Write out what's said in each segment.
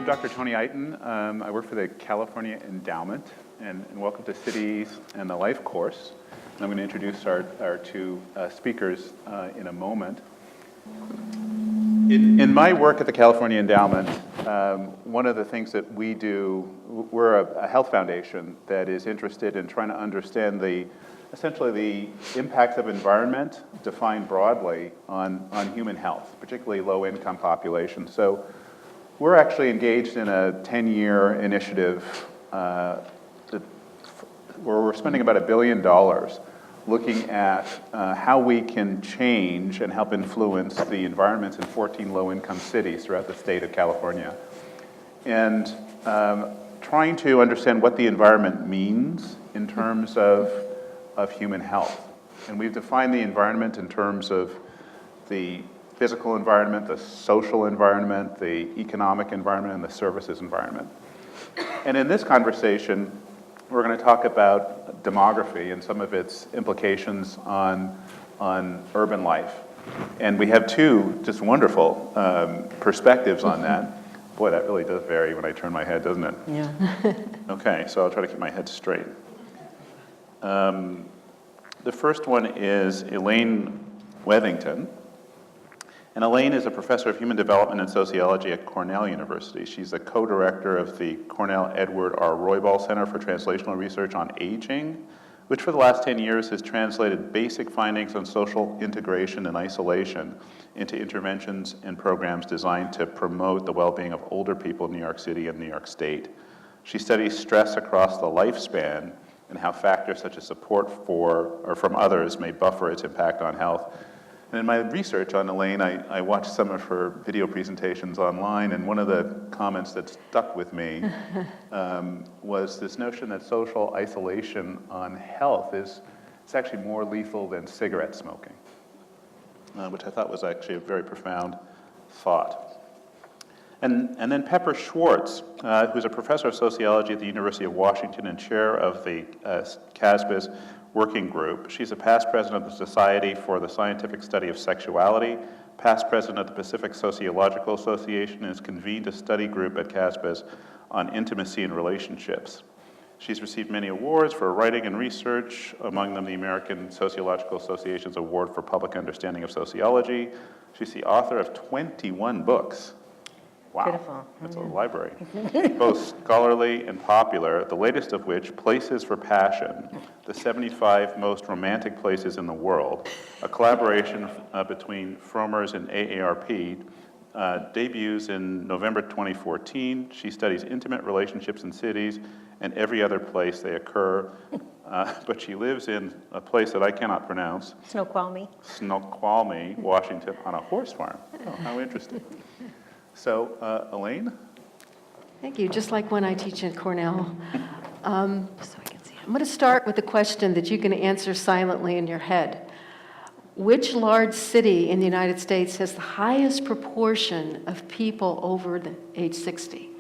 I'm Dr. Tony Iton. I work for the California Endowment, and welcome to Cities and the Life course. And I'm going to introduce our two speakers in a moment. In my work at the California Endowment, one of the things that we do, we're a health foundation that is interested in trying to understand essentially the impacts of environment defined broadly on human health, particularly low-income populations. So we're actually engaged in a 10-year initiative where we're spending about $1 billion looking at how we can change and help influence the environments in 14 low-income cities throughout the state of California. And trying to understand what the environment means in terms of human health. And we've defined the environment in terms of the physical environment, the social environment, the economic environment, and the services environment. And in this conversation, we're going to talk about demography and some of its implications on urban life. And we have two just wonderful perspectives on that. Boy, that really does vary when I turn my head, doesn't it? Yeah. Okay, so I'll try to keep my head straight. The first one is Elaine Wethington. And Elaine is a professor of human development and sociology at Cornell University. She's a co-director of the Cornell Edward R. Roybal Center for Translational Research on Aging, which for the last 10 years has translated basic findings on social integration and isolation into interventions and programs designed to promote the well-being of older people in New York City and New York State. She studies stress across the lifespan and how factors such as support for or from others may buffer its impact on health. And in my research on Elaine, I watched some of her video presentations online, and one of the comments that stuck with me was this notion that social isolation on health is actually more lethal than cigarette smoking, which I thought was actually a very profound thought. And then Pepper Schwarz, who's a professor of sociology at the University of Washington and chair of the CASBS working group. She's a past president of the Society for the Scientific Study of Sexuality, past president of the Pacific Sociological Association, and has convened a study group at CASBS on intimacy and relationships. She's received many awards for writing and research, among them the American Sociological Association's Award for Public Understanding of Sociology. She's the author of 21 books. Wow, Beautiful. that's a library. Both scholarly and popular, the latest of which, Places for Passion, the 75 most romantic places in the world, a collaboration between Frommer's and AARP, debuts in November 2014. She studies intimate relationships in cities and every other place they occur, but she lives in a place that I cannot pronounce. Snoqualmie, Washington, on a horse farm. Oh, how interesting. So, Elaine? Thank you. Just like when I teach at Cornell. So I can see. I'm going to start with a question that you can answer silently in your head. Which large city in the United States has the highest proportion of people over the age 60?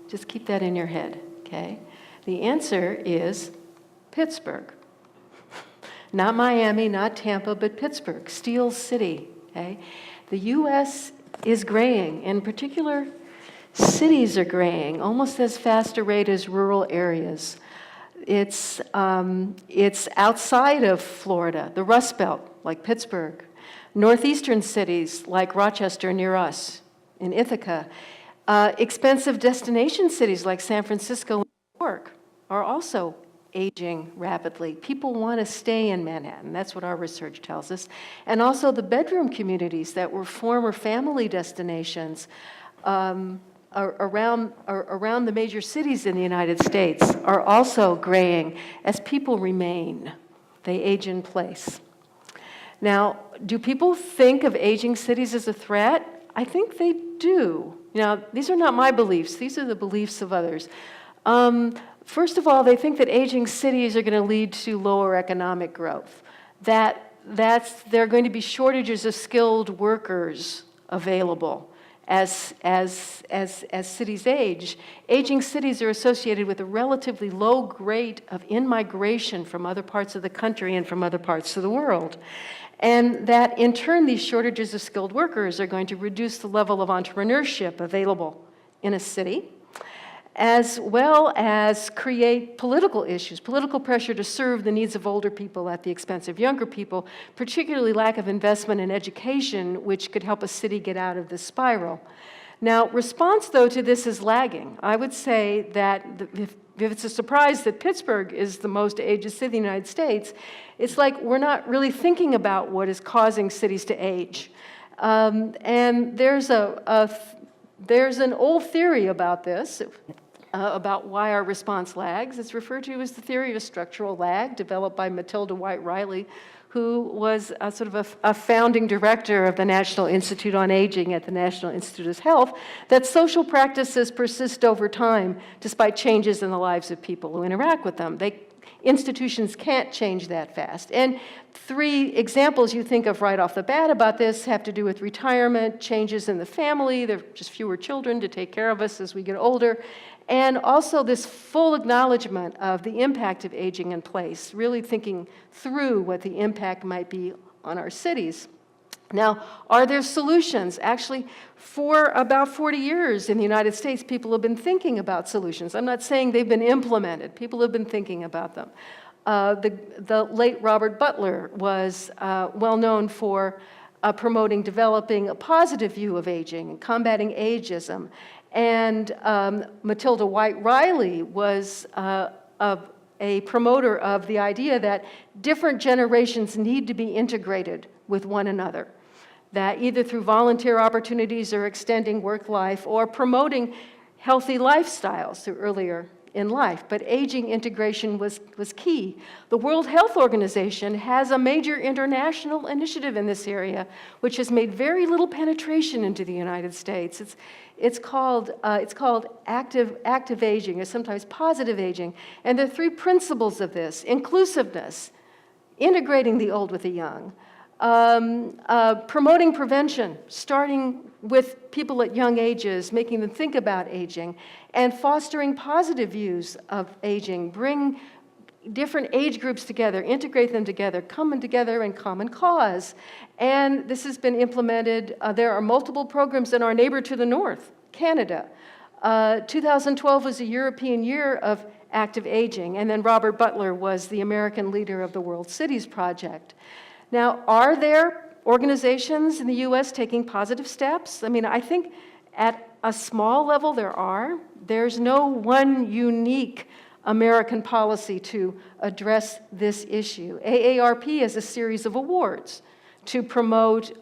Just keep that in your head, okay? The answer is Pittsburgh. Not Miami, not Tampa, but Pittsburgh, Steel City, okay? The U.S. is graying. In particular, cities are graying almost as fast a rate as rural areas. It's outside of Florida, the Rust Belt, like Pittsburgh, northeastern cities like Rochester near us, in Ithaca, expensive destination cities like San Francisco and New York are also aging rapidly. People want to stay in Manhattan. That's what our research tells us. And also the bedroom communities that were former family destinations around the major cities in the United States are also graying as people remain. They age in place. Now, do people think of aging cities as a threat? I think they do. Now, these are not my beliefs. These are the beliefs of others. First of all, they think that aging cities are going to lead to lower economic growth, that there are going to be shortages of skilled workers available as cities age. Aging cities are associated with a relatively low rate of in-migration from other parts of the country and from other parts of the world. And that, in turn, these shortages of skilled workers are going to reduce the level of entrepreneurship available in a city, as well as create political issues, political pressure to serve the needs of older people at the expense of younger people, particularly lack of investment in education, which could help a city get out of this spiral. Now, response, though, to this is lagging. I would say that if it's a surprise that Pittsburgh is the most aged city in the United States, it's like we're not really thinking about what is causing cities to age. And there's an old theory about this, about why our response lags. It's referred to as the theory of a structural lag, developed by Matilda White Riley, who was sort of a founding director of the National Institute on Aging at the National Institute of Health, that social practices persist over time despite changes in the lives of people who interact with them. Institutions can't change that fast. And 3 examples you think of right off the bat about this have to do with retirement, changes in the family, there are just fewer children to take care of us as we get older, and also this full acknowledgement of the impact of aging in place, really thinking through what the impact might be on our cities. Now, are there solutions? Actually, for about 40 years in the United States, people have been thinking about solutions. I'm not saying they've been implemented. People have been thinking about them. The late Robert Butler was well known for promoting, developing a positive view of aging and combating ageism. And Matilda White Riley was a promoter of the idea that different generations need to be integrated with one another, that either through volunteer opportunities or extending work life or promoting healthy lifestyles through earlier in life. But aging integration was key. The World Health Organization has a major international initiative in this area, which has made very little penetration into the United States. It's called active aging, or sometimes positive aging. And there are 3 principles of this: inclusiveness, integrating the old with the young, promoting prevention, starting with people at young ages, making them think about aging, and fostering positive views of aging, bring different age groups together, integrate them together, coming together in common cause. And this has been implemented. There are multiple programs in our neighbor to the north, Canada. 2012 was a European year of active aging, and then Robert Butler was the American leader of the World Cities Project. Now, are there organizations in the U.S. taking positive steps? I mean, I think at a small level there are. There's no one unique American policy to address this issue. AARP has a series of awards to promote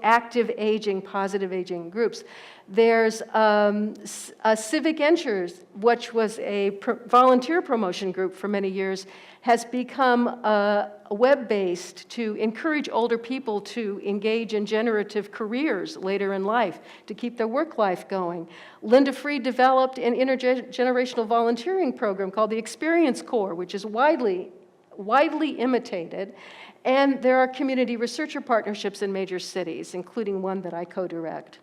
active aging, positive aging groups. There's Civic Ventures, which was a volunteer promotion group for many years, has become web-based to encourage older people to engage in generative careers later in life, to keep their work life going. Linda Freed developed an intergenerational volunteering program called the Experience Corps, which is widely imitated. And there are community researcher partnerships in major cities, including one that I co-direct.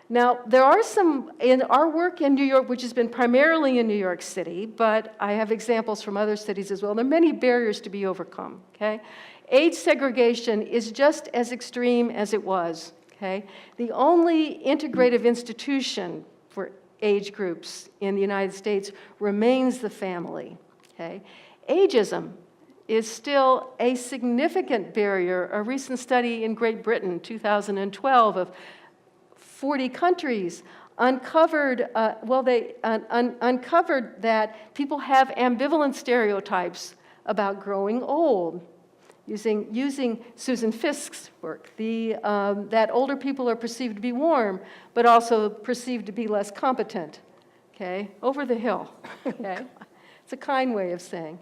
Now, there are some, in our work in New York, which has been primarily in New York City, but I have examples from other cities as well, there are many barriers to be overcome, okay? Age segregation is just as extreme as it was, okay? The only integrative institution for age groups in the United States remains the family, okay? Ageism is still a significant barrier. A recent study in Great Britain, 2012, of 40 countries uncovered, uncovered that people have ambivalent stereotypes about growing old. Using Susan Fisk's work, that older people are perceived to be warm, but also perceived to be less competent, okay? Over the hill, okay? It's a kind way of saying.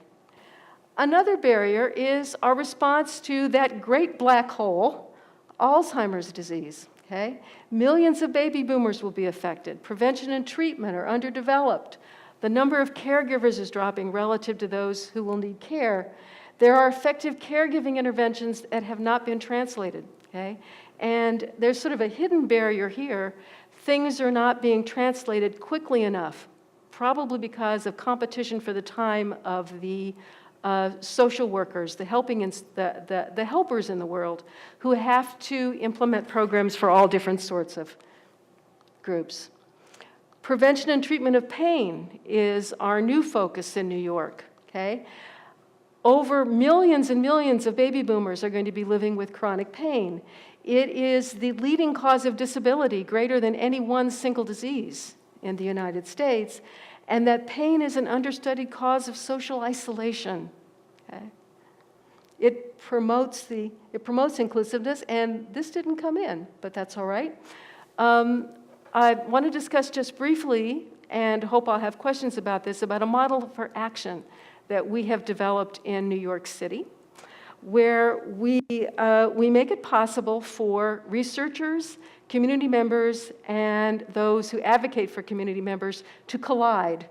Another barrier is our response to that great black hole, Alzheimer's disease. Okay? Millions of baby boomers will be affected. Prevention and treatment are underdeveloped. The number of caregivers is dropping relative to those who will need care. There are effective caregiving interventions that have not been translated. Okay? And there's sort of a hidden barrier here. Things are not being translated quickly enough, probably because of competition for the time of the social workers, the helpers in the world, who have to implement programs for all different sorts of groups. Prevention and treatment of pain is our new focus in New York, okay? Over millions and millions of baby boomers are going to be living with chronic pain. It is the leading cause of disability, greater than any one single disease in the United States, and that pain is an understudied cause of social isolation, okay? It promotes inclusiveness, and this didn't come in, but that's all right. I want to discuss just briefly, and hope I'll have questions about this, about a model for action that we have developed in New York City, where we make it possible for researchers, community members, and those who advocate for community members to collide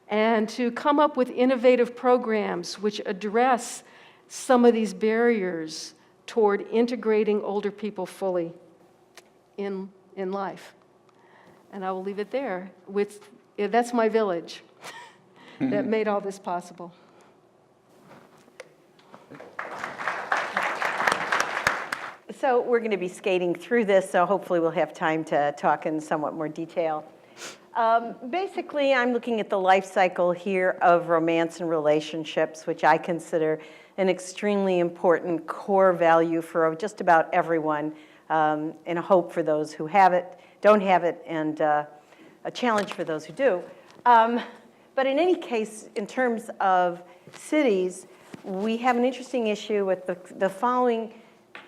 and to come up with innovative programs which address some of these barriers toward integrating older people fully in life. And I will leave it there. That's my village that made all this possible. So we're going to be skating through this, so hopefully we'll have time to talk in somewhat more detail. Basically, I'm looking at the life cycle here of romance and relationships, which I consider an extremely important core value for just about everyone, and a hope for those who have it, don't have it, and a challenge for those who do. But in any case, in terms of cities, we have an interesting issue with the following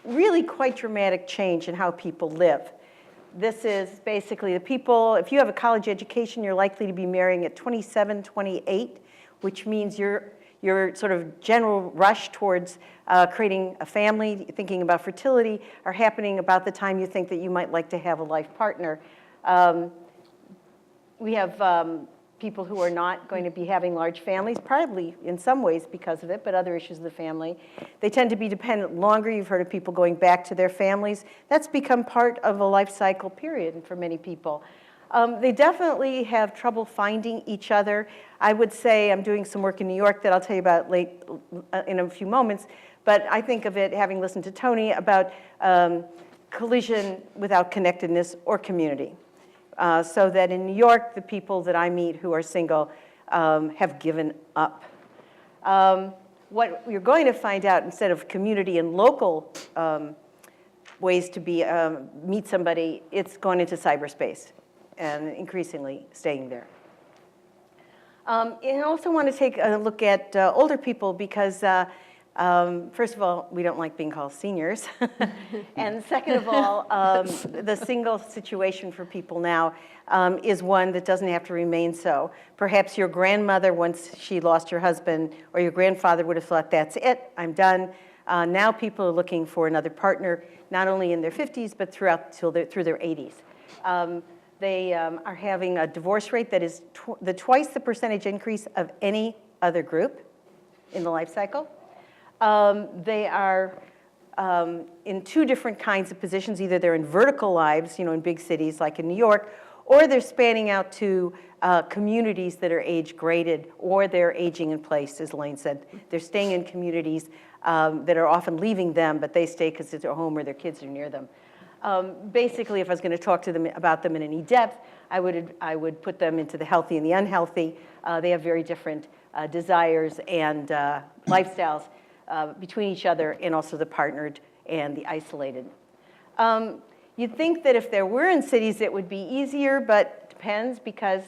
really quite dramatic change in how people live. This is basically the people, if you have a college education, you're likely to be marrying at 27, 28, which means your sort of general rush towards creating a family, thinking about fertility, are happening about the time you think that you might like to have a life partner. We have people who are not going to be having large families, probably in some ways because of it, but other issues of the family. They tend to be dependent longer. You've heard of people going back to their families. That's become part of a life cycle period for many people. They definitely have trouble finding each other. I would say I'm doing some work in New York that I'll tell you about in a few moments, but I think of it, having listened to Tony, about collision without connectedness or community. So that in New York, the people that I meet who are single have given up. What you're going to find out, instead of community and local ways to meet somebody, it's going into cyberspace and increasingly staying there. And I also want to take a look at older people because first of all, we don't like being called seniors. And second of all, the single situation for people now is one that doesn't have to remain so. Perhaps your grandmother, once she lost her husband, or your grandfather would have thought, that's it, I'm done. Now people are looking for another partner, not only in their 50s, but through their 80s. They are having a divorce rate that is twice the percentage increase of any other group in the life cycle. They are in two different kinds of positions. Either they're in vertical lives, in big cities like in New York, or they're spanning out to communities that are age-graded, or they're aging in place, as Elaine said. They're staying in communities that are often leaving them, but they stay because it's their home or their kids are near them. Basically, if I was going to talk to them about them in any depth, I would put them into the healthy and the unhealthy. They have very different desires and lifestyles between each other, and also the partnered and the isolated. You'd think that if there were in cities, it would be easier, but it depends, because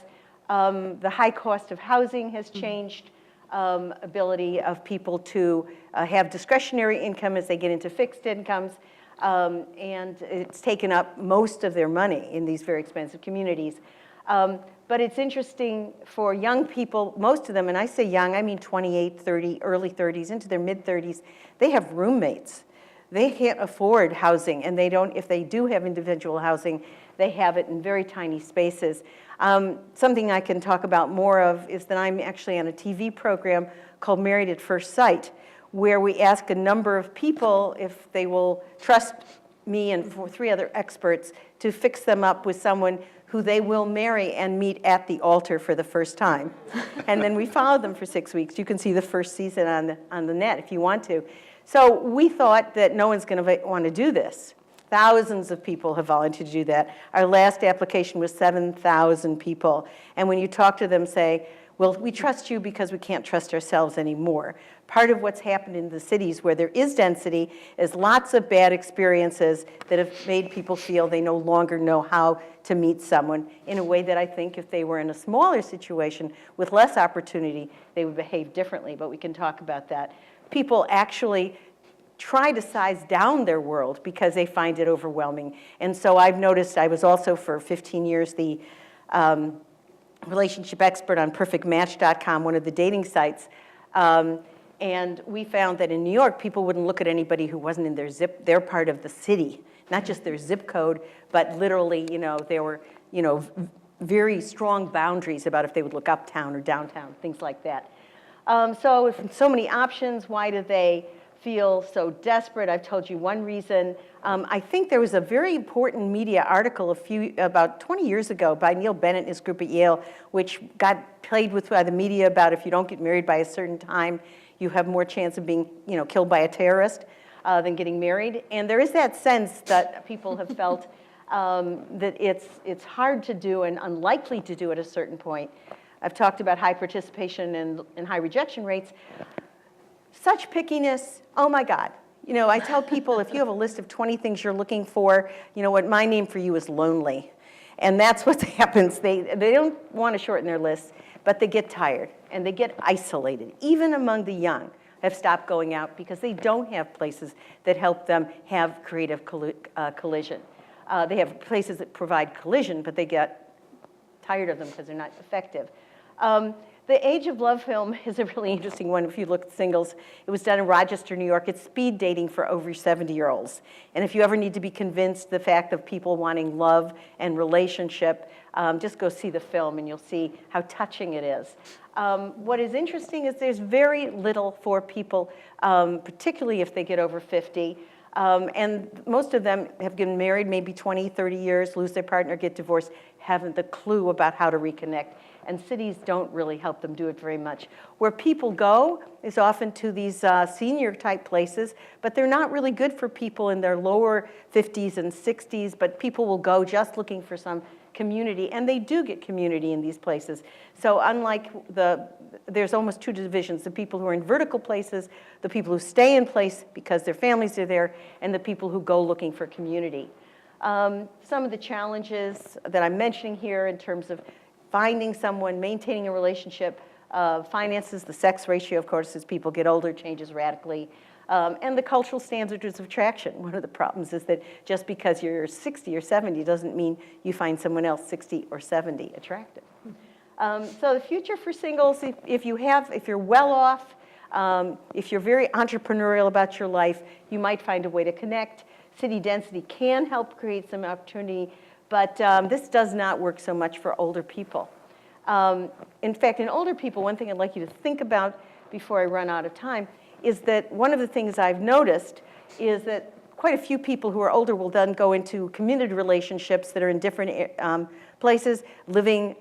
the high cost of housing has changed ability of people to have discretionary income as they get into fixed incomes, and it's taken up most of their money in these very expensive communities. But it's interesting for young people, most of them, and I say young, I mean 28, 30, early 30s, into their mid-30s, they have roommates. They can't afford housing, and they don't, if they do have individual housing, they have it in very tiny spaces. Something I can talk about more of is that I'm actually on a TV program called Married at First Sight, where we ask a number of people if they will trust me and 3 other experts to fix them up with someone who they will marry and meet at the altar for the first time. And then we follow them for 6 weeks. You can see the first season on the net if you want to. So we thought that no one's going to want to do this. Thousands of people have volunteered to do that. Our last application was 7,000 people. And when you talk to them, say, well, we trust you because we can't trust ourselves anymore. Part of what's happened in the cities where there is density is lots of bad experiences that have made people feel they no longer know how to meet someone in a way that I think if they were in a smaller situation with less opportunity, they would behave differently, but we can talk about that. People actually try to size down their world because they find it overwhelming. And so I've noticed, I was also for 15 years the relationship expert on perfectmatch.com, one of the dating sites. And we found that in New York, people wouldn't look at anybody who wasn't in their part of the city, not just their zip code, but literally, there were, very strong boundaries about if they would look uptown or downtown, things like that. So many options, why do they feel so desperate? I've told you one reason. I think there was a very important media article about 20 years ago by Neil Bennett and his group at Yale, which got played with by the media about if you don't get married by a certain time, you have more chance of being killed by a terrorist than getting married. And there is that sense that people have felt that it's hard to do and unlikely to do at a certain point. I've talked about high participation and high rejection rates. Such pickiness, oh my God. I tell people if you have a list of 20 things you're looking for, what my name for you is lonely. And that's what happens. They don't want to shorten their lists, but they get tired and they get isolated. Even among the young have stopped going out because they don't have places that help them have creative collision. They have places that provide collision, but they get tired of them because they're not effective. The Age of Love film is a really interesting one if you look at singles. It was done in Rochester, New York. It's speed dating for over 70-year-olds. And if you ever need to be convinced the fact of people wanting love and relationship, just go see the film and you'll see how touching it is. What is interesting is there's very little for people, particularly if they get over 50. And most of them have been married maybe 20, 30 years, lose their partner, get divorced, haven't the clue about how to reconnect. And cities don't really help them do it very much. Where people go is often to these senior type places, but they're not really good for people in their lower 50s and 60s, but people will go just looking for some community, and they do get community in these places. So unlike there's almost two divisions, the people who are in vertical places, the people who stay in place because their families are there, and the people who go looking for community. Some of the challenges that I'm mentioning here in terms of finding someone, maintaining a relationship, finances, the sex ratio, of course, as people get older, changes radically, and the cultural standards of attraction. One of the problems is that just because you're 60 or 70 doesn't mean you find someone else 60 or 70 attractive. So the future for singles, if you're well off, if you're very entrepreneurial about your life, you might find a way to connect. City density can help create some opportunity, but this does not work so much for older people. In fact, in older people, one thing I'd like you to think about before I run out of time is that one of the things I've noticed is that quite a few people who are older will then go into community relationships that are in different places. Living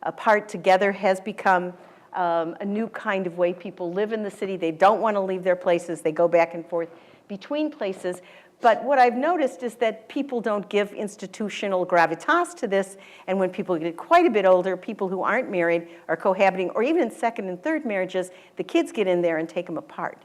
apart together has become a new kind of way people live in the city. They don't want to leave their places. They go back and forth between places. But what I've noticed is that people don't give institutional gravitas to this, and when people get quite a bit older, people who aren't married are cohabiting, or even in second and third marriages, the kids get in there and take them apart.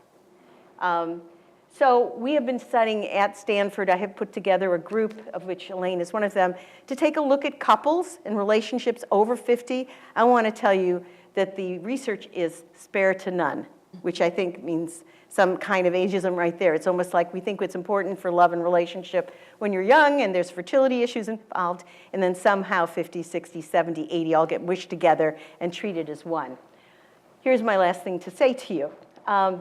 So we have been studying at Stanford. I have put together a group, of which Elaine is one of them, to take a look at couples and relationships over 50. I want to tell you that the research is spare to none, which I think means some kind of ageism right there. It's almost like we think it's important for love and relationship when you're young and there's fertility issues involved, and then somehow 50, 60, 70, 80 all get wished together and treated as one. Here's my last thing to say to you.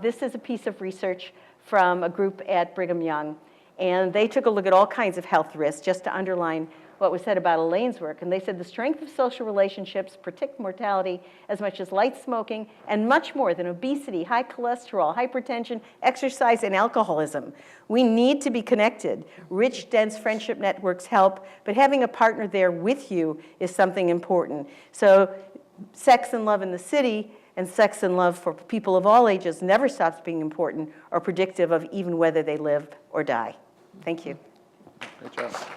This is a piece of research from a group at Brigham Young, and they took a look at all kinds of health risks just to underline what was said about Elaine's work. And they said the strength of social relationships predict mortality as much as light smoking and much more than obesity, high cholesterol, hypertension, exercise, and alcoholism. We need to be connected. Rich, dense friendship networks help, but having a partner there with you is something important. So sex and love in the city and sex and love for people of all ages never stops being important or predictive of even whether they live or die. Thank you. Great job.